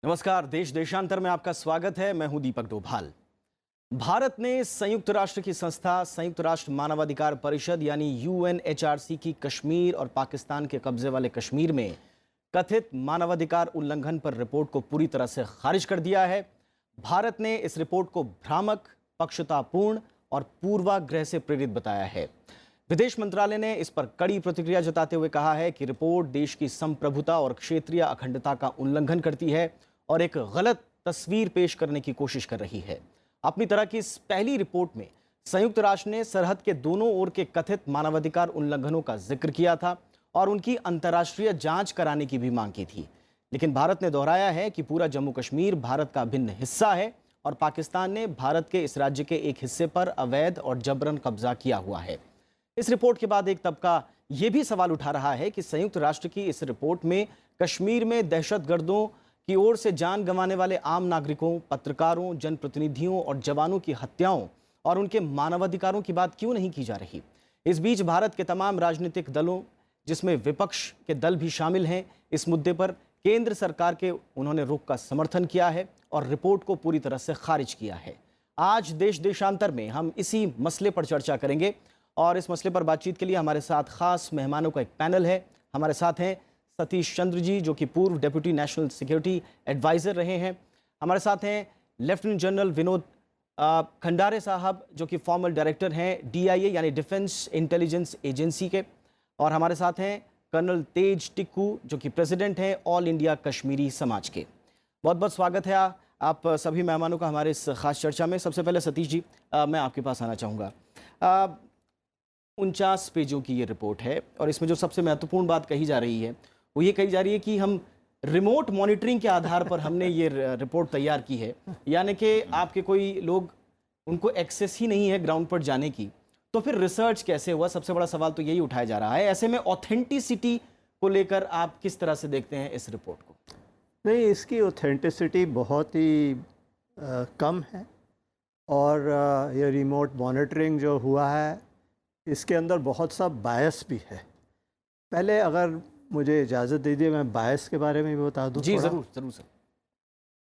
नमस्कार, देश देशांतर में आपका स्वागत है। मैं हूं दीपक डोभाल। भारत ने संयुक्त राष्ट्र की संस्था संयुक्त राष्ट्र मानवाधिकार परिषद यानी यूएनएचआरसी की कश्मीर और पाकिस्तान के कब्जे वाले कश्मीर में कथित मानवाधिकार उल्लंघन पर रिपोर्ट को पूरी तरह से खारिज कर दिया है। भारत ने इस रिपोर्ट को भ्रामक, पक्षतापूर्ण और पूर्वाग्रह से प्रेरित बताया है। विदेश मंत्रालय ने इस पर कड़ी प्रतिक्रिया जताते हुए कहा है कि रिपोर्ट देश की संप्रभुता और क्षेत्रीय अखंडता का उल्लंघन करती है और एक गलत तस्वीर पेश करने की कोशिश कर रही है। अपनी तरह की इस पहली रिपोर्ट में संयुक्त राष्ट्र ने सरहद के दोनों ओर के कथित मानवाधिकार उल्लंघनों का जिक्र किया था और उनकी अंतर्राष्ट्रीय जांच कराने की भी मांग की थी। लेकिन भारत ने दोहराया है कि पूरा जम्मू कश्मीर भारत का अभिन्न हिस्सा है और पाकिस्तान ने भारत के इस राज्य के एक हिस्से पर अवैध और जबरन कब्जा किया हुआ है। इस रिपोर्ट के बाद एक तबका यह भी सवाल उठा रहा है कि संयुक्त राष्ट्र की इस रिपोर्ट में कश्मीर में दहशतगर्दों की ओर से जान गंवाने वाले आम नागरिकों, पत्रकारों, जनप्रतिनिधियों और जवानों की हत्याओं और उनके मानवाधिकारों की बात क्यों नहीं की जा रही। इस बीच भारत के तमाम राजनीतिक दलों, जिसमें विपक्ष के दल भी शामिल हैं, इस मुद्दे पर केंद्र सरकार के उन्होंने रुख का समर्थन किया है और रिपोर्ट को पूरी तरह से खारिज किया है। आज देश देशांतर में हम इसी मसले पर चर्चा करेंगे और इस मसले पर बातचीत के लिए हमारे साथ खास मेहमानों का एक पैनल है। हमारे साथ हैं सतीश चंद्र जी, जो कि पूर्व डेप्यूटी नेशनल सिक्योरिटी एडवाइज़र रहे हैं। हमारे साथ हैं लेफ्टिनेंट जनरल विनोद खंडारे साहब, जो कि फॉर्मर डायरेक्टर हैं DIA यानी डिफेंस इंटेलिजेंस एजेंसी के, और हमारे साथ हैं कर्नल तेज टिक्कू, जो कि प्रेसिडेंट हैं ऑल इंडिया कश्मीरी समाज के। बहुत बहुत स्वागत है आप सभी मेहमानों का हमारे इस खास चर्चा में। सबसे पहले सतीश जी, मैं आपके पास आना चाहूँगा। 49 पेजों की ये रिपोर्ट है और इसमें जो सबसे महत्वपूर्ण बात कही जा रही है वो ये कही जा रही है कि हम रिमोट मॉनिटरिंग के आधार पर हमने ये रिपोर्ट तैयार की है, यानी कि आपके कोई लोग, उनको एक्सेस ही नहीं है ग्राउंड पर जाने की, तो फिर रिसर्च कैसे हुआ? सबसे बड़ा सवाल तो यही उठाया जा रहा है। ऐसे में ऑथेंटिसिटी को लेकर आप किस तरह से देखते हैं इस रिपोर्ट को? नहीं, इसकी ऑथेंटिसिटी बहुत ही कम है और ये रिमोट मॉनिटरिंग जो हुआ है इसके अंदर बहुत सा बायस भी है। पहले अगर मुझे इजाज़त दीजिए मैं बायस के बारे में भी बता दूं। जी ज़रूर ज़रूर सर।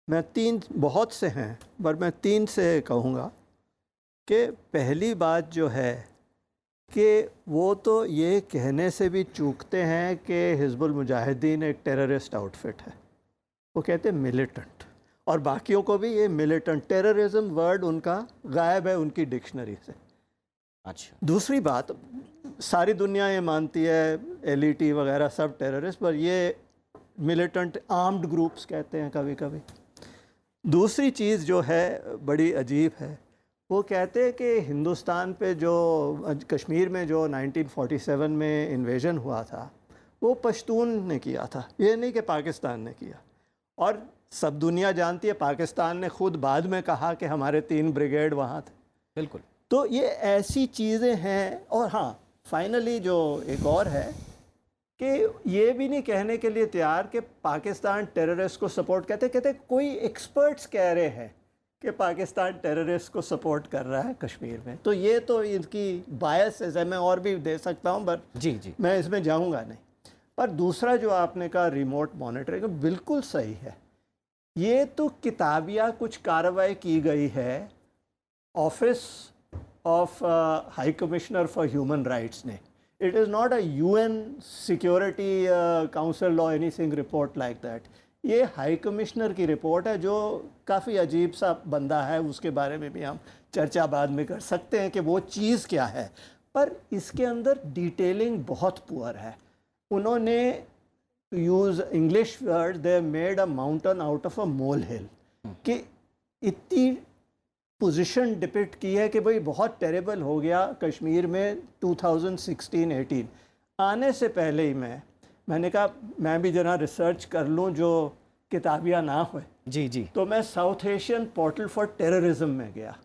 मैं तीन, बहुत से हैं पर मैं तीन से कहूँगा कि पहली बात जो है कि वो तो ये कहने से भी चूकते हैं कि हिज़्बुल मुजाहिदीन एक टेररिस्ट आउटफिट है। वो कहते हैं मिलिटेंट, और बाकियों को भी ये मिलिटेंट, टेररिज्म वर्ड उनका गायब है उनकी डिक्शनरी से। अच्छा, दूसरी बात, सारी दुनिया ये मानती है LET वगैरह सब टेररिस्ट, पर ये मिलिटेंट आर्म्ड ग्रुप्स कहते हैं कभी कभी। दूसरी चीज़ जो है बड़ी अजीब है, वो कहते हैं कि हिंदुस्तान पे जो कश्मीर में जो 1947 में इन्वेजन हुआ था वो पश्तून ने किया था, ये नहीं कि पाकिस्तान ने किया। और सब दुनिया जानती है पाकिस्तान ने खुद बाद में कहा कि हमारे 3 ब्रिगेड वहाँ थे। बिल्कुल। तो ये ऐसी चीज़ें हैं। और हाँ, फाइनली जो एक और है कि ये भी नहीं कहने के लिए तैयार कि पाकिस्तान टेररिस्ट को सपोर्ट कहते कोई एक्सपर्ट्स कह रहे हैं कि पाकिस्तान टेररिस्ट को सपोर्ट कर रहा है कश्मीर में। तो ये तो इनकी बायस है, मैं और भी दे सकता हूँ पर जी मैं इसमें जाऊँगा नहीं। पर दूसरा जो आपने कहा रिमोट मॉनिटरिंग, बिल्कुल सही है। ये तो किताबिया कुछ कार्रवाई की गई है office of high commissioner for human rights ने। It is not a UN security council और एनीथिंग रिपोर्ट लाइक दैट। ये हाई कमिश्नर की रिपोर्ट है, जो काफ़ी अजीब सा बंदा है, उसके बारे में भी हम चर्चा बाद में कर सकते हैं कि वो चीज़ क्या है। पर इसके अंदर डिटेलिंग बहुत पुअर है। उन्होंने use English word, they made a mountain out of a molehill, कि इतनी पोजीशन डिपिक्ट की है कि भाई बहुत टेरेबल हो गया कश्मीर में 2016-18। आने से ही मैंने कहा मैं भी जरा रिसर्च कर लूँ जो किताबिया ना हो। जी। तो मैं south Asian portal for terrorism में गया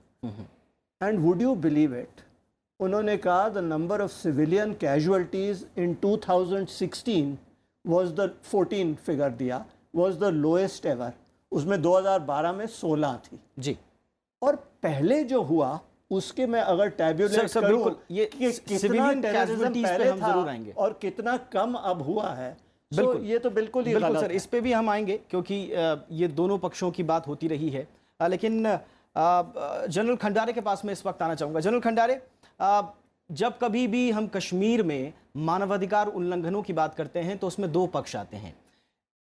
and would you believe it, उन्होंने कहा the number of civilian casualties in 2016 was the 14 figure दिया, वाज द लोएस्ट एवर। उसमें 2012 में 16 थी जी। और पहले जो हुआ उसके मैं अगर टैब्यूलेट करूं ये कि कितना टेररिज्म पहले था जरूर आएंगे और कितना कम अब हुआ है, बिल्कुल। ये तो बिल्कुल ही बिल्कुल गलत सर, है। इस पे भी हम आएंगे क्योंकि ये दोनों पक्षों की बात होती रही है। लेकिन जनरल खंडारे के पास मैं इस वक्त आना चाहूँगा। जनरल खंडारे, जब कभी भी हम कश्मीर में मानवाधिकार उल्लंघनों की बात करते हैं तो उसमें दो पक्ष आते हैं।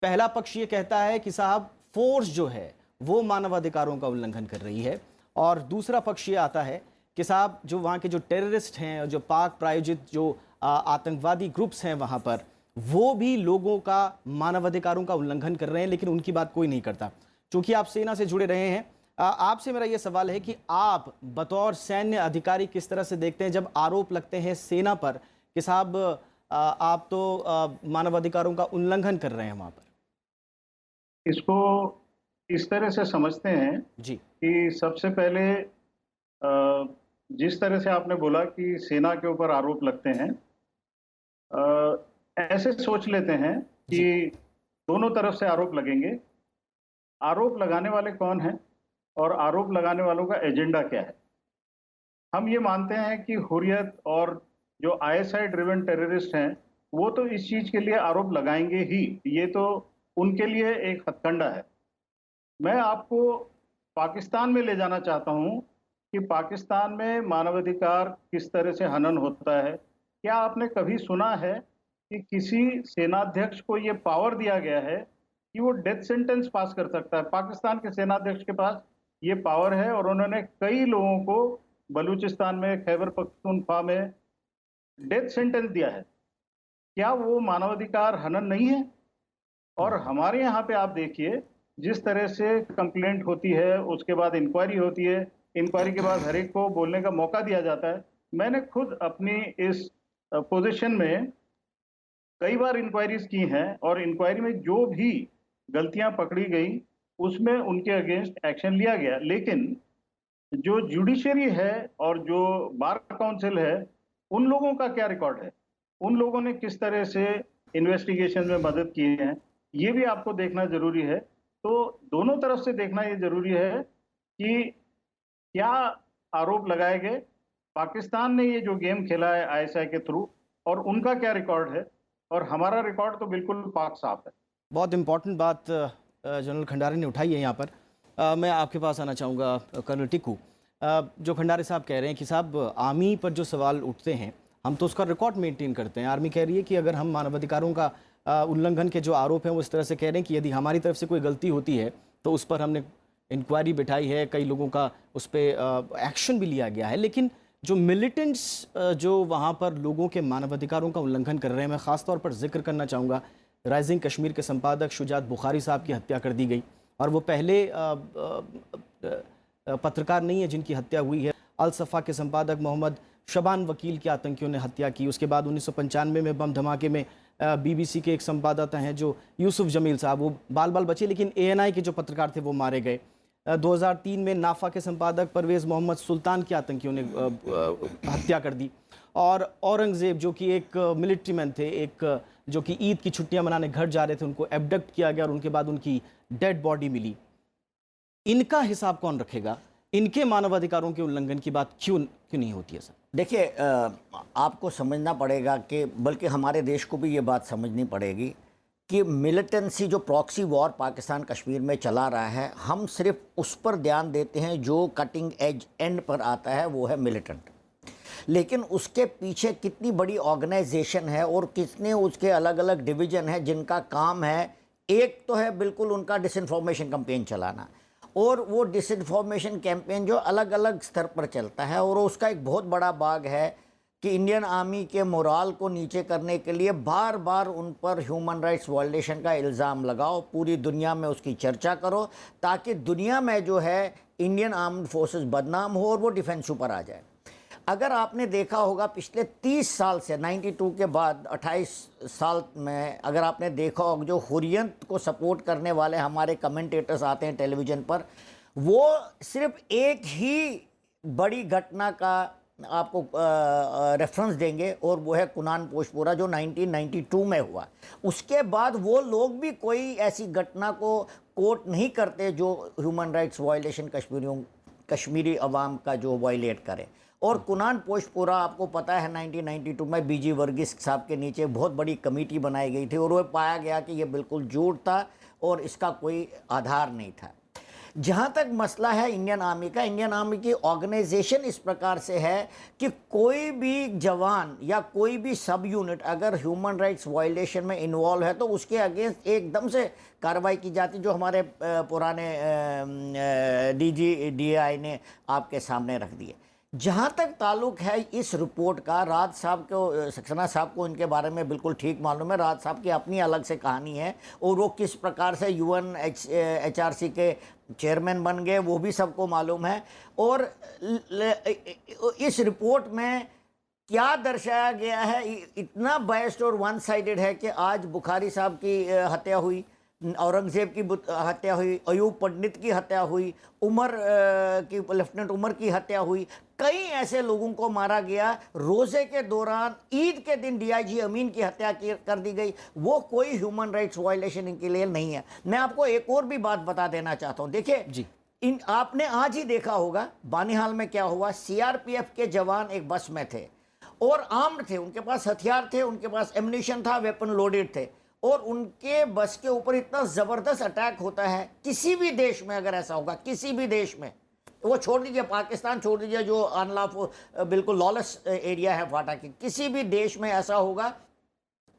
पहला पक्ष ये कहता है कि साहब फोर्स जो है वो मानवाधिकारों का उल्लंघन कर रही है, और दूसरा पक्ष ये आता है कि साहब जो वहाँ के जो टेररिस्ट हैं और जो पाक प्रायोजित जो आतंकवादी ग्रुप्स हैं वहाँ पर, वो भी लोगों का मानवाधिकारों का उल्लंघन कर रहे हैं, लेकिन उनकी बात कोई नहीं करता। चूंकि आप सेना से जुड़े रहे हैं, आपसे मेरा ये सवाल है कि आप बतौर सैन्य अधिकारी किस तरह से देखते हैं जब आरोप लगते हैं सेना पर कि साहब आप तो मानवाधिकारों का उल्लंघन कर रहे हैं वहाँ पर? इसको इस तरह से समझते हैं जी कि सबसे पहले जिस तरह से आपने बोला कि सेना के ऊपर आरोप लगते हैं, ऐसे सोच लेते हैं कि दोनों तरफ से आरोप लगेंगे। आरोप लगाने वाले कौन हैं और आरोप लगाने वालों का एजेंडा क्या है? हम ये मानते हैं कि हुर्रियत और जो आईएसआई ड्रिवन टेररिस्ट हैं, वो तो इस चीज़ के लिए आरोप लगाएंगे ही, ये तो उनके लिए एक हथकंडा है। मैं आपको पाकिस्तान में ले जाना चाहता हूं कि पाकिस्तान में मानवाधिकार किस तरह से हनन होता है। क्या आपने कभी सुना है कि किसी सेनाध्यक्ष को ये पावर दिया गया है कि वो डेथ सेंटेंस पास कर सकता है? पाकिस्तान के सेनाध्यक्ष के पास ये पावर है और उन्होंने कई लोगों को बलूचिस्तान में, खैबर पख्तूनख्वा में डेथ सेंटेंस दिया है। क्या वो मानवाधिकार हनन नहीं है? और हमारे यहाँ पे आप देखिए, जिस तरह से कंप्लेंट होती है, उसके बाद इंक्वायरी होती है, इंक्वायरी के बाद हर एक को बोलने का मौका दिया जाता है। मैंने खुद अपनी इस पोजीशन में कई बार इंक्वायरीज की हैं और इंक्वायरी में जो भी गलतियां पकड़ी गई उसमें उनके अगेंस्ट एक्शन लिया गया। लेकिन जो जुडिशरी है और जो बार काउंसिल है, उन लोगों का क्या रिकॉर्ड है? उन लोगों ने किस तरह से इन्वेस्टिगेशन में मदद की है, ये भी आपको देखना जरूरी है। तो दोनों तरफ से देखना ये जरूरी है कि क्या आरोप लगाए गए, पाकिस्तान ने ये जो गेम खेला है आईएसआई के थ्रू, और उनका क्या रिकॉर्ड है, और हमारा रिकॉर्ड तो बिल्कुल पाक साफ है। बहुत इंपॉर्टेंट बात जनरल खंडारे ने उठाई है यहाँ पर। मैं आपके पास आना चाहूँगा कर्नल टिक्कू। जो खंडारे साहब कह रहे हैं कि साहब आर्मी पर जो सवाल उठते हैं हम तो उसका रिकॉर्ड मेंटेन करते हैं। आर्मी कह रही है कि अगर हम मानवाधिकारों का उल्लंघन के जो आरोप हैं वो इस तरह से कह रहे हैं कि यदि हमारी तरफ से कोई गलती होती है तो उस पर हमने इंक्वायरी बिठाई है, कई लोगों का उस पर एक्शन भी लिया गया है। लेकिन जो मिलिटेंट्स जो वहाँ पर लोगों के मानवाधिकारों का उल्लंघन कर रहे हैं, मैं ख़ास तौर पर जिक्र करना चाहूँगा राइजिंग कश्मीर के संपादक शुजात बुखारी साहब की हत्या कर दी गई, और वो पहले पत्रकार नहीं है जिनकी हत्या हुई है। अल सफ़ा के संपादक मोहम्मद शबान वकील की आतंकियों ने हत्या की। उसके बाद 1995 में बम धमाके में बीबीसी के एक संवाददाता हैं जो यूसुफ जमील साहब, वो बाल बाल बचे, लेकिन एएनआई के जो पत्रकार थे वो मारे गए। 2003 में नाफा के संपादक परवेज़ मोहम्मद सुल्तान की आतंकियों ने हत्या कर दी। और औरंगज़ेब जो कि एक मिलिट्री मैन थे, एक जो कि ईद की छुट्टियां मनाने घर जा रहे थे, उनको एबडक्ट किया गया और उनके बाद उनकी डेड बॉडी मिली। इनका हिसाब कौन रखेगा? इनके मानवाधिकारों के उल्लंघन की बात क्यों नहीं होती है सर? देखिए, आपको समझना पड़ेगा कि बल्कि हमारे देश को भी ये बात समझनी पड़ेगी कि मिलिटेंसी जो प्रॉक्सी वॉर पाकिस्तान कश्मीर में चला रहा है, हम सिर्फ उस पर ध्यान देते हैं जो कटिंग एज एंड पर आता है, वो है मिलिटेंट। लेकिन उसके पीछे कितनी बड़ी ऑर्गेनाइजेशन है और कितने उसके अलग अलग डिवीज़न है जिनका काम है, एक तो है बिल्कुल उनका डिसइंफॉर्मेशन कैंपेन चलाना, और वो डिसइंफॉर्मेशन कैंपेन जो अलग अलग स्तर पर चलता है, और उसका एक बहुत बड़ा भाग है कि इंडियन आर्मी के मोराल को नीचे करने के लिए बार बार उन पर ह्यूमन राइट्स वायलेशन का इल्ज़ाम लगाओ, पूरी दुनिया में उसकी चर्चा करो, ताकि दुनिया में जो है इंडियन आर्म्ड फोर्सेस बदनाम हो और वो डिफेंस ऊपर आ जाए। अगर आपने देखा होगा पिछले 30 साल से 92 के बाद 28 साल में, अगर आपने देखा होगा जो हुर्रियत को सपोर्ट करने वाले हमारे कमेंटेटर्स आते हैं टेलीविज़न पर, वो सिर्फ एक ही बड़ी घटना का आपको रेफरेंस देंगे, और वो है कुनान पोशपुरा जो 1992 में हुआ। उसके बाद वो लोग भी कोई ऐसी घटना को कोट नहीं करते जो ह्यूमन राइट्स वायलेशन कश्मीरी अवाम का जो वायलेट करे। और कुनान पोस्टपुरा आपको पता है 1992 में बीजी वर्गीस साहब के नीचे बहुत बड़ी कमेटी बनाई गई थी और वो पाया गया कि ये बिल्कुल झूठ था और इसका कोई आधार नहीं था। जहाँ तक मसला है इंडियन आर्मी का, इंडियन आर्मी की ऑर्गेनाइजेशन इस प्रकार से है कि कोई भी जवान या कोई भी सब यूनिट अगर ह्यूमन राइट्स वायलेशन में इन्वॉल्व है तो उसके अगेंस्ट एकदम से कार्रवाई की जाती, जो हमारे पुराने DGI ने आपके सामने रख दिए। जहाँ तक ताल्लुक है इस रिपोर्ट का, राज साहब को, सक्सेना साहब को इनके बारे में बिल्कुल ठीक मालूम है। राज साहब की अपनी अलग से कहानी है और वो किस प्रकार से UNHRC के चेयरमैन बन गए वो भी सबको मालूम है। और इस रिपोर्ट में क्या दर्शाया गया है इतना बायस्ड और वन साइडेड है कि आज बुखारी साहब की हत्या हुई, औरंगजेब की हत्या हुई, अयूब पंडित की हत्या हुई, लेफ्टिनेंट उमर की हत्या हुई, कई ऐसे लोगों को मारा गया। रोज़े के दौरान ईद के दिन DIG अमीन की हत्या कर दी गई। वो कोई ह्यूमन राइट्स वायलेशन इनके लिए नहीं है। मैं आपको एक और भी बात बता देना चाहता हूँ। देखिए जी, आपने आज ही देखा होगा बानिहाल में क्या हुआ। CRPF के जवान एक बस में थे और आर्म्ड थे, उनके पास हथियार थे, उनके पास एम्युनिशन था, वेपन लोडेड थे और उनके बस के ऊपर इतना ज़बरदस्त अटैक होता है। किसी भी देश में अगर ऐसा होगा, किसी भी देश में, वो छोड़ दीजिए पाकिस्तान, छोड़ दीजिए जो अनलॉफुल बिल्कुल लॉलेस एरिया है फाटा की, किसी भी देश में ऐसा होगा,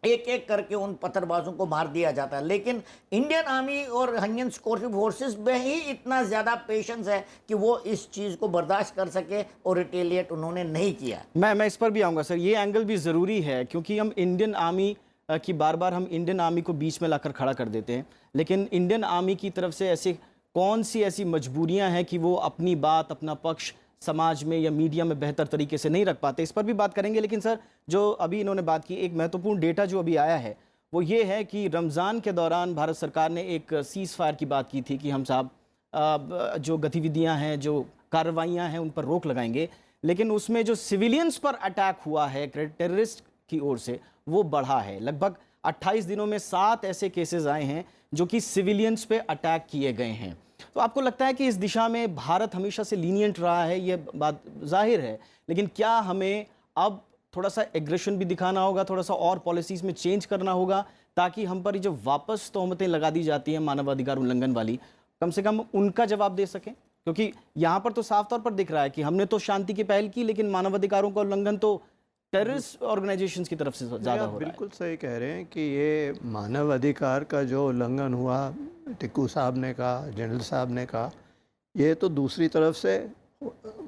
एक एक करके उन पत्थरबाजों को मार दिया जाता है। लेकिन इंडियन आर्मी और इंडियन सिक्योरिटी फोर्सेस में ही इतना ज़्यादा पेशेंस है कि वो इस चीज़ को बर्दाश्त कर सके और रिटेलिएट उन्होंने नहीं किया। मैं इस पर भी आऊँगा सर। ये एंगल भी ज़रूरी है क्योंकि हम इंडियन आर्मी कि बार बार हम इंडियन आर्मी को बीच में लाकर खड़ा कर देते हैं, लेकिन इंडियन आर्मी की तरफ से ऐसे कौन सी ऐसी मजबूरियां हैं कि वो अपनी बात, अपना पक्ष समाज में या मीडिया में बेहतर तरीके से नहीं रख पाते। इस पर भी बात करेंगे। लेकिन सर, जो अभी इन्होंने बात की, एक महत्वपूर्ण डेटा जो अभी आया है वो ये है कि रमज़ान के दौरान भारत सरकार ने एक सीज़ फायर की बात की थी कि हम साहब जो गतिविधियाँ हैं, जो कार्रवाइयाँ हैं, उन पर रोक लगाएंगे। लेकिन उसमें जो सिविलियंस पर अटैक हुआ है टेररिस्ट की ओर से, वो बढ़ा है। लगभग 28 दिनों में 7 ऐसे केसेस आए हैं जो कि सिविलियंस पे अटैक किए गए हैं। तो आपको लगता है कि इस दिशा में भारत हमेशा से लीनियंट रहा है, ये बात जाहिर है, लेकिन क्या हमें अब थोड़ा सा एग्रेशन भी दिखाना होगा, थोड़ा सा और पॉलिसीज़ में चेंज करना होगा ताकि हम पर जो वापस तोहमतें लगा दी जाती हैं मानवाधिकार उल्लंघन वाली, कम से कम उनका जवाब दे सकें? क्योंकि यहाँ पर तो साफ तौर पर दिख रहा है कि हमने तो शांति की पहल की, लेकिन मानवाधिकारों का उल्लंघन तो टेररिस्ट ऑर्गेनाइजेशंस की तरफ से ज़्यादा हो रहा है। बिल्कुल सही कह रहे हैं कि ये मानव अधिकार का जो उल्लंघन हुआ, टिक्कू साहब ने कहा, जनरल साहब ने कहा, ये तो दूसरी तरफ से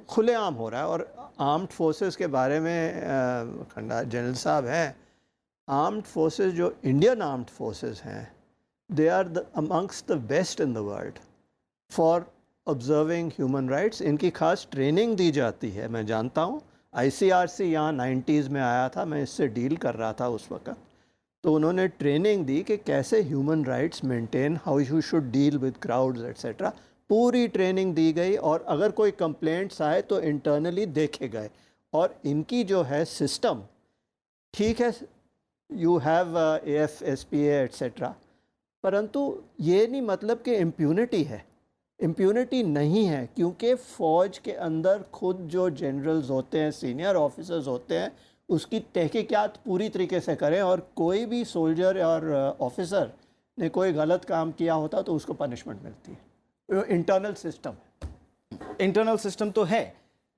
खुलेआम हो रहा है। और आर्म्ड फोर्सेस के बारे में खंडा जनरल साहब हैं, आर्म्ड फोर्सेस जो इंडियन आर्म्ड फोर्सेस हैं, they are amongst the best in the world for observing human rights. इनकी खास ट्रेनिंग दी जाती है। मैं जानता हूँ ICRC यहाँ 90s में आया था, मैं इससे डील कर रहा था उस वक्त, तो उन्होंने ट्रेनिंग दी कि कैसे human rights maintain, how you should deal with crowds etcetera. पूरी ट्रेनिंग दी गई और अगर कोई कंप्लेंट्स आए तो इंटरनली देखे गए। और इनकी जो है सिस्टम ठीक है, यू हैव AFSPA एट्सेट्रा, परंतु ये नहीं मतलब कि इम्प्यूनिटी है। इम्प्यूनिटी नहीं है, क्योंकि फ़ौज के अंदर खुद जो जनरल्स होते हैं, सीनियर ऑफिसर्स होते हैं, उसकी तहकीकात पूरी तरीके से करें और कोई भी सोल्जर और ऑफिसर ने कोई गलत काम किया होता तो उसको पनिशमेंट मिलती है। इंटरनल सिस्टम इंटरनल सिस्टम तो है,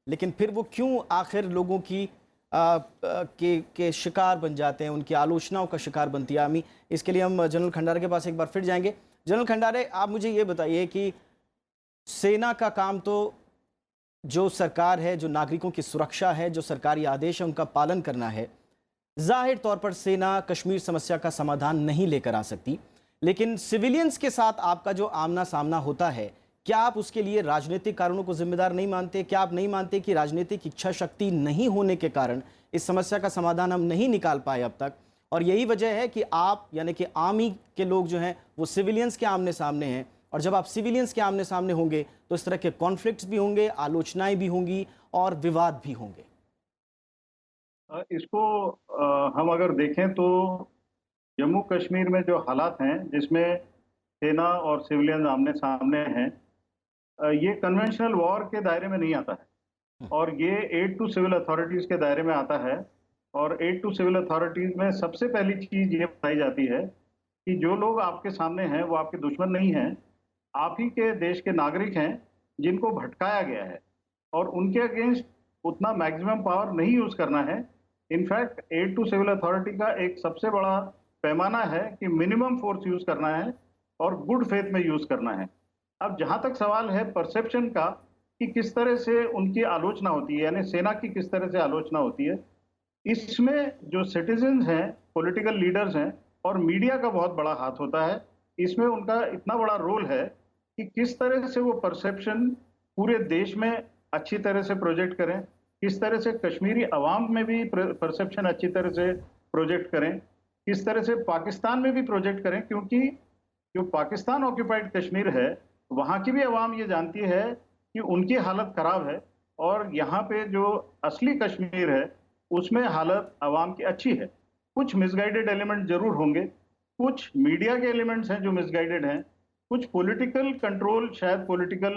लेकिन फिर वो क्यों आखिर लोगों की के शिकार बन जाते हैं, उनकी आलोचनाओं का शिकार बनती है आर्मी? इसके लिए हम जनरल खंडारे के पास एक बार फिर जाएंगे। जनरल खंडारे, आप मुझे ये बताइए कि सेना का काम तो जो सरकार है, जो नागरिकों की सुरक्षा है, जो सरकारी आदेश है, उनका पालन करना है। जाहिर तौर पर सेना कश्मीर समस्या का समाधान नहीं लेकर आ सकती, लेकिन सिविलियंस के साथ आपका जो आमना सामना होता है, क्या आप उसके लिए राजनीतिक कारणों को जिम्मेदार नहीं मानते? क्या आप नहीं मानते कि राजनीतिक इच्छा शक्ति नहीं होने के कारण इस समस्या का समाधान हम नहीं निकाल पाए अब तक, और यही वजह है कि आप यानी कि आर्मी के लोग जो हैं वो सिविलियंस के आमने सामने हैं, और जब आप सिविलियंस के आमने सामने होंगे तो इस तरह के कॉन्फ्लिक्ट्स भी होंगे, आलोचनाएं भी होंगी और विवाद भी होंगे? इसको हम अगर देखें तो जम्मू कश्मीर में जो हालात हैं जिसमें सेना और सिविलियन आमने सामने हैं, ये कन्वेंशनल वॉर के दायरे में नहीं आता है। और ये एड टू सिविल अथॉरिटीज के दायरे में आता है। और एड टू सिविल अथॉरिटीज में सबसे पहली चीज ये बताई जाती है कि जो लोग आपके सामने हैं वो आपके दुश्मन नहीं हैं, आप ही के देश के नागरिक हैं जिनको भटकाया गया है, और उनके अगेंस्ट उतना मैक्सिमम पावर नहीं यूज करना है। In fact aid to civil authority का एक सबसे बड़ा पैमाना है कि मिनिमम फोर्स यूज करना है और गुड फेथ में यूज करना है। अब जहां तक सवाल है परसेप्शन का कि किस तरह से उनकी आलोचना होती है, यानी सेना की किस तरह से आलोचना होती है, इसमें जो सिटीजन्स हैं, पॉलिटिकल लीडर्स हैं और मीडिया का बहुत बड़ा हाथ होता है। इसमें उनका इतना बड़ा रोल है कि किस तरह से वो परसेप्शन पूरे देश में अच्छी तरह से प्रोजेक्ट करें, किस तरह से कश्मीरी अवाम में भी परसेप्शन अच्छी तरह से प्रोजेक्ट करें, किस तरह से पाकिस्तान में भी प्रोजेक्ट करें, क्योंकि जो पाकिस्तान ऑक्यूपाइड कश्मीर है वहाँ की भी अवाम ये जानती है कि उनकी हालत खराब है, और यहाँ पे जो असली कश्मीर है उसमें हालत अवाम की अच्छी है। कुछ मिसगाइडेड एलिमेंट जरूर होंगे, कुछ मीडिया के एलिमेंट्स हैं जो मिसगाइडेड हैं, कुछ पॉलिटिकल कंट्रोल, शायद पॉलिटिकल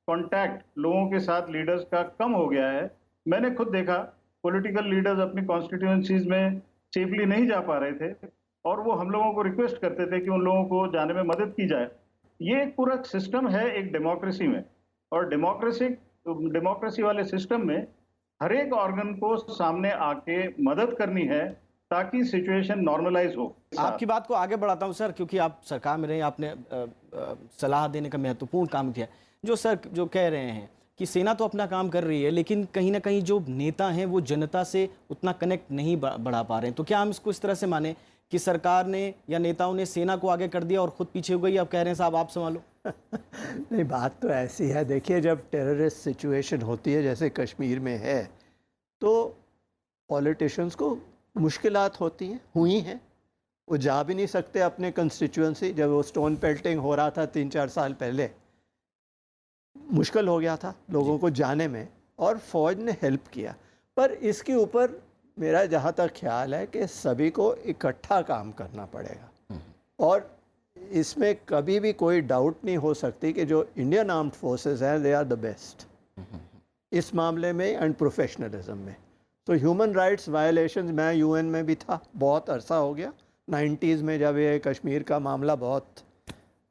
कांटेक्ट लोगों के साथ लीडर्स का कम हो गया है। मैंने खुद देखा पॉलिटिकल लीडर्स अपनी कॉन्स्टिट्यूएंसीज में सेफली नहीं जा पा रहे थे और वो हम लोगों को रिक्वेस्ट करते थे कि उन लोगों को जाने में मदद की जाए। ये एक पूरा सिस्टम है एक डेमोक्रेसी में, और डेमोक्रेसी वाले सिस्टम में हर एक ऑर्गन को सामने आके मदद करनी है ताकि सिचुएशन नॉर्मलाइज हो। आपकी बात को आगे बढ़ाता हूं सर, क्योंकि आप सरकार में रहे, आपने सलाह देने का महत्वपूर्ण काम किया। जो सर जो कह रहे हैं कि सेना तो अपना काम कर रही है, लेकिन कहीं ना कहीं जो नेता हैं वो जनता से उतना कनेक्ट नहीं बढ़ा पा रहे हैं, तो क्या हम इसको इस तरह से माने कि सरकार ने या नेताओं ने सेना को आगे कर दिया और खुद पीछे हो गई? आप कह रहे हैं साहब आप संभालो। नहीं, बात तो ऐसी है, देखिए जब टेररिस्ट सिचुएशन होती है जैसे कश्मीर में है तो पॉलिटिशियंस को मुश्किलात होती हैं, हुई हैं। वो जा भी नहीं सकते अपने कंस्टिट्यूएंसी। जब वो स्टोन पेल्टिंग हो रहा था 3-4 साल पहले, मुश्किल हो गया था लोगों को जाने में, और फ़ौज ने हेल्प किया। पर इसके ऊपर मेरा जहाँ तक ख्याल है कि सभी को इकट्ठा काम करना पड़ेगा, और इसमें कभी भी कोई डाउट नहीं हो सकती कि जो इंडियन आर्म्ड फोर्सेस हैं दे आर द बेस्ट इस मामले में एंड प्रोफेशनलिज्म में। तो ह्यूमन राइट्स वायलेशंस, मैं यूएन में भी था बहुत अरसा हो गया, 90s में जब ये कश्मीर का मामला बहुत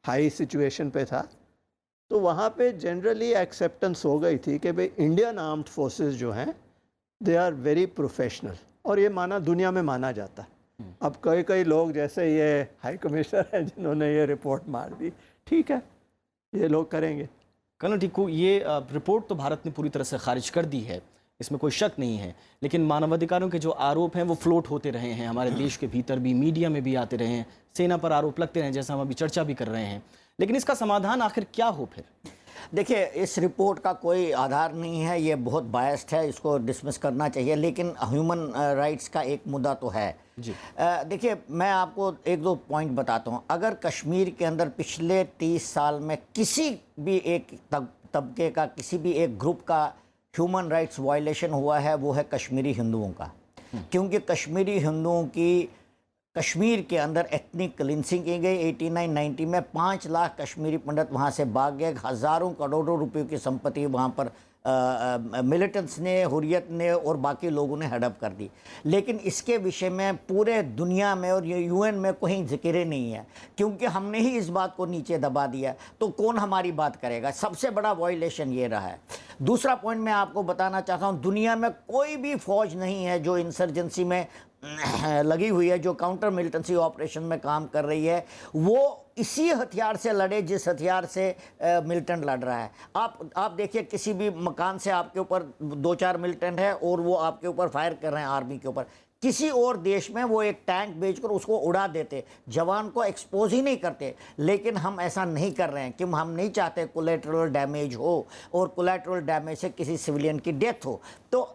हाई सिचुएशन पे था, तो वहाँ पे जनरली एक्सेप्टेंस हो गई थी कि भाई इंडियन आर्म्ड फोर्सेस जो हैं दे आर वेरी प्रोफेशनल, और ये माना दुनिया में माना जाता है। अब कई लोग जैसे ये हाई कमिश्नर हैं जिन्होंने ये रिपोर्ट मार दी, ठीक है ये लोग करेंगे। कर्नल टिक्कू, ये रिपोर्ट तो भारत ने पूरी तरह से खारिज कर दी है, इसमें कोई शक नहीं है, लेकिन मानवाधिकारों के जो आरोप हैं वो फ्लोट होते रहे हैं, हमारे देश के भीतर भी, मीडिया में भी आते रहे हैं, सेना पर आरोप लगते रहे, जैसा हम अभी चर्चा भी कर रहे हैं। लेकिन इसका समाधान आखिर क्या हो फिर? देखिए, इस रिपोर्ट का कोई आधार नहीं है, ये बहुत बायस्ड है, इसको डिसमिस करना चाहिए। लेकिन ह्यूमन राइट्स का एक मुद्दा तो है जी। देखिए, मैं आपको 1-2 पॉइंट बताता हूँ। अगर कश्मीर के अंदर पिछले 30 साल में किसी भी एक तबके का, किसी भी एक ग्रुप का ह्यूमन राइट्स वायलेशन हुआ है, वो है कश्मीरी हिंदुओं का। क्योंकि कश्मीरी हिंदुओं की कश्मीर के अंदर एथनिक क्लिनसिंग की गई 89-90 में। 5 लाख कश्मीरी पंडित वहाँ से भाग गए, हज़ारों करोड़ों रुपयों की संपत्ति वहाँ पर मिलिटेंट्स ने, हुर्रियत ने और बाकी लोगों ने हड़प कर दी। लेकिन इसके विषय में पूरे दुनिया में और ये यूएन में कोई जिक्र नहीं है, क्योंकि हमने ही इस बात को नीचे दबा दिया, तो कौन हमारी बात करेगा। सबसे बड़ा वायलेशन ये रहा है। दूसरा पॉइंट मैं आपको बताना चाहता हूँ, दुनिया में कोई भी फौज नहीं है जो इंसर्जेंसी में लगी हुई है, जो काउंटर मिलिटेंसी ऑपरेशन में काम कर रही है, वो इसी हथियार से लड़े जिस हथियार से मिलिटेंट लड़ रहा है। आप देखिए, किसी भी मकान से आपके ऊपर 2-4 मिलिटेंट है और वो आपके ऊपर फायर कर रहे हैं आर्मी के ऊपर, किसी और देश में वो एक टैंक भेजकर उसको उड़ा देते, जवान को एक्सपोज ही नहीं करते। लेकिन हम ऐसा नहीं कर रहे हैं कि हम नहीं चाहते कोलैटरल डैमेज हो और कोलैटरल डैमेज से किसी सिविलियन की डेथ हो। तो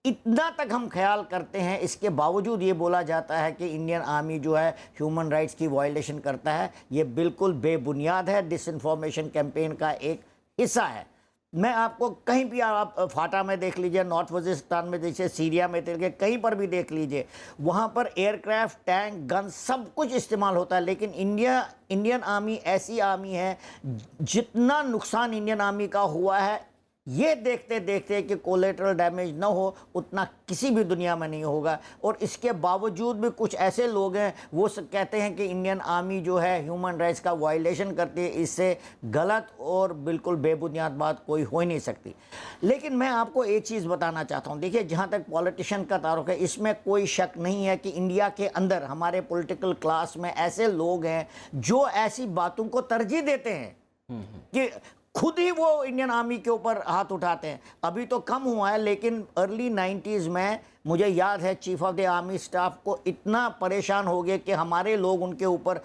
इतना तक हम ख्याल करते हैं, इसके बावजूद ये बोला जाता है कि इंडियन आर्मी जो है ह्यूमन राइट्स की वायलेशन करता है। ये बिल्कुल बेबुनियाद है, डिसइंफॉर्मेशन कैंपेन का एक हिस्सा है। मैं आपको कहीं भी, आप फाटा में देख लीजिए, नॉर्थ वजीरिस्तान में देखिए, सीरिया में देखिए, कहीं पर भी देख लीजिए, वहाँ पर एयरक्राफ्ट, टैंक, गन सब कुछ इस्तेमाल होता है। लेकिन इंडियन आर्मी ऐसी आर्मी है, जितना नुकसान इंडियन आर्मी का हुआ है ये देखते देखते कि कोलेटरल डैमेज ना हो, उतना किसी भी दुनिया में नहीं होगा। और इसके बावजूद भी कुछ ऐसे लोग हैं वो कहते हैं कि इंडियन आर्मी जो है ह्यूमन राइट्स का वायलेशन करती है। इससे गलत और बिल्कुल बेबुनियाद बात कोई हो ही नहीं सकती। लेकिन मैं आपको एक चीज़ बताना चाहता हूँ, देखिए जहाँ तक पॉलिटिशियन का ताल्लुक है, इसमें कोई शक नहीं है कि इंडिया के अंदर हमारे पॉलिटिकल क्लास में ऐसे लोग हैं जो ऐसी बातों को तरजीह देते हैं कि खुद ही वो इंडियन आर्मी के ऊपर हाथ उठाते हैं। अभी तो कम हुआ है, लेकिन अर्ली 90s में मुझे याद है chief of the army staff को इतना परेशान हो गए कि हमारे लोग उनके ऊपर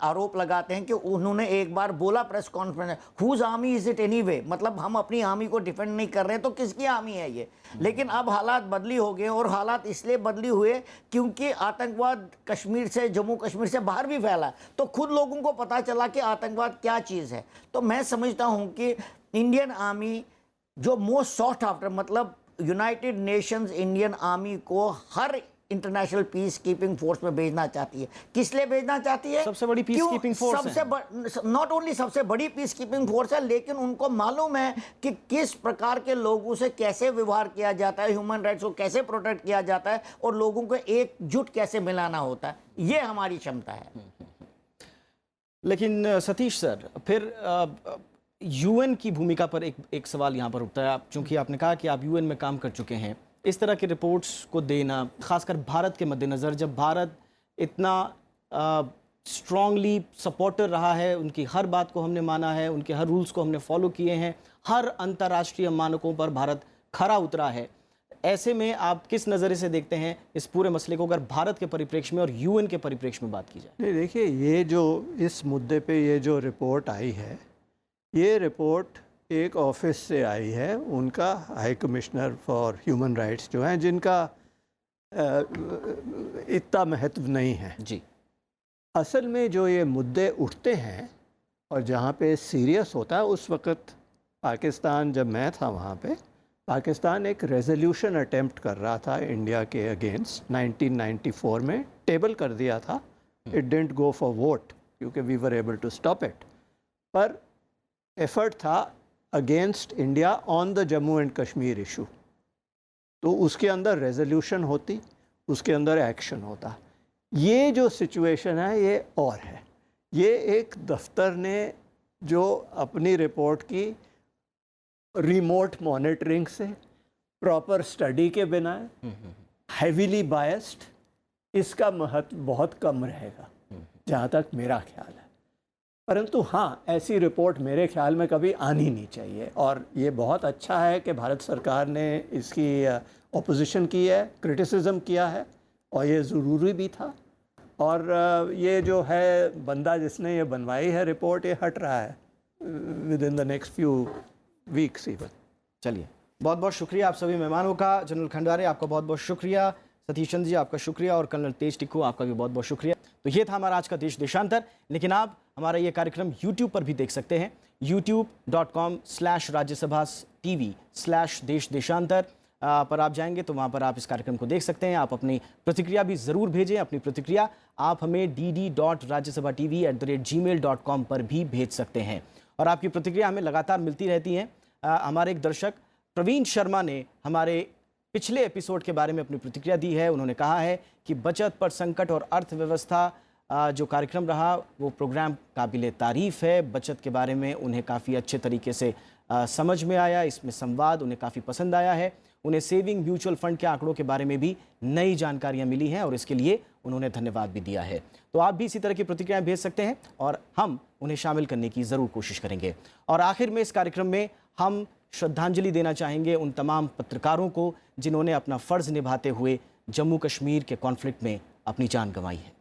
आरोप लगाते हैं कि उन्होंने एक बार बोला press conference, whose army is it anyway, मतलब हम अपनी आर्मी को डिफेंड नहीं कर रहे हैं तो किसकी आर्मी है ये। लेकिन अब हालात बदली हो गए, और हालात इसलिए बदली हुए क्योंकि आतंकवाद कश्मीर से, जम्मू कश्मीर से बाहर भी फैला, तो खुद लोगों को पता चला कि आतंकवाद क्या चीज़ है। तो मैं समझता हूँ कि इंडियन आर्मी जो मोस्ट सॉफ्ट आफ्टर, मतलब यूनाइटेड नेशंस इंडियन आर्मी को हर इंटरनेशनल पीस कीपिंग फोर्स में भेजना चाहती है। किस लिए भेजना चाहती है? सबसे बड़ी पीस कीपिंग फोर्स सबसे नॉट ओनली सबसे बड़ी पीस कीपिंग फोर्स है, लेकिन उनको मालूम है कि किस प्रकार के लोगों से कैसे व्यवहार किया जाता है, ह्यूमन राइट्स को कैसे प्रोटेक्ट किया जाता है, और लोगों को एकजुट कैसे मिलाना होता है। ये हमारी क्षमता है। लेकिन सतीश सर, फिर यूएन की भूमिका पर एक सवाल यहाँ पर उठता है। आप चूंकि आपने कहा कि आप यूएन में काम कर चुके हैं, इस तरह के रिपोर्ट्स को देना, खासकर भारत के मद्देनज़र, जब भारत इतना स्ट्रांगली सपोर्टर रहा है, उनकी हर बात को हमने माना है, उनके हर रूल्स को हमने फॉलो किए हैं, हर अंतर्राष्ट्रीय मानकों पर भारत खरा उतरा है, ऐसे में आप किस नज़रिए से देखते हैं इस पूरे मसले को, अगर भारत के परिप्रेक्ष्य में और यूएन के परिप्रेक्ष्य में बात की जाए? नहीं, देखिए, ये जो इस मुद्दे पे ये जो रिपोर्ट आई है, ये रिपोर्ट एक ऑफिस से आई है, उनका high commissioner for human rights जो हैं, जिनका इतना महत्व नहीं है जी। असल में जो ये मुद्दे उठते हैं और जहाँ पे सीरियस होता है, उस वक़्त पाकिस्तान, जब मैं था वहाँ पे, पाकिस्तान एक रेजोल्यूशन अटेम्प्ट कर रहा था इंडिया के अगेंस्ट 1994 में, टेबल कर दिया था। It didn't go for vote क्योंकि we were able to stop it, पर एफर्ट था against India on the Jammu and Kashmir issue. तो उसके अंदर रेजोल्यूशन होती, उसके अंदर एक्शन होता। ये जो सिचुएशन है ये और है। ये एक दफ्तर ने जो अपनी रिपोर्ट की रिमोट मॉनिटरिंग से, प्रॉपर स्टडी के बिना, हैवीली बायस्ड, इसका महत्व बहुत कम रहेगा जहाँ तक मेरा ख्याल है। परंतु हाँ, ऐसी रिपोर्ट मेरे ख्याल में कभी आनी नहीं चाहिए, और ये बहुत अच्छा है कि भारत सरकार ने इसकी ऑपोजिशन की है, क्रिटिसिज्म किया है, और ये ज़रूरी भी था। और ये जो है बंदा जिसने ये बनवाई है रिपोर्ट, ये हट रहा है with in the next few weeks even. चलिए, बहुत बहुत शुक्रिया आप सभी मेहमानों का। जनरल खंडारे, आपका बहुत बहुत शुक्रिया। सतीश चंद्र जी, आपका शुक्रिया, और कर्नल तेज टिक्कू, आपका भी बहुत बहुत शुक्रिया। तो ये था हमारा आज का देश देशांतर। लेकिन आप हमारा ये कार्यक्रम YouTube पर भी देख सकते हैं, youtube.com/राज्यसभा TV/देश देशांतर पर आप जाएंगे तो वहाँ पर आप इस कार्यक्रम को देख सकते हैं। आप अपनी प्रतिक्रिया भी ज़रूर भेजें। अपनी प्रतिक्रिया आप हमें dd.rajyasabhatv@gmail.com पर भी भेज सकते हैं, और आपकी प्रतिक्रिया हमें लगातार मिलती रहती हैं। हमारे एक दर्शक प्रवीण शर्मा ने हमारे पिछले एपिसोड के बारे में अपनी प्रतिक्रिया दी है। उन्होंने कहा है कि बचत पर संकट और अर्थव्यवस्था जो कार्यक्रम रहा वो प्रोग्राम काबिले तारीफ़ है। बचत के बारे में उन्हें काफ़ी अच्छे तरीके से समझ में आया, इसमें संवाद उन्हें काफ़ी पसंद आया है। उन्हें सेविंग म्यूचुअल फंड के आंकड़ों के बारे में भी नई जानकारियां मिली हैं, और इसके लिए उन्होंने धन्यवाद भी दिया है। तो आप भी इसी तरह की प्रतिक्रियाएं भेज सकते हैं, और हम उन्हें शामिल करने की ज़रूर कोशिश करेंगे। और आखिर में इस कार्यक्रम में हम श्रद्धांजलि देना चाहेंगे उन तमाम पत्रकारों को जिन्होंने अपना फ़र्ज़ निभाते हुए जम्मू कश्मीर के कॉन्फ्लिक्ट में अपनी जान गंवाई है।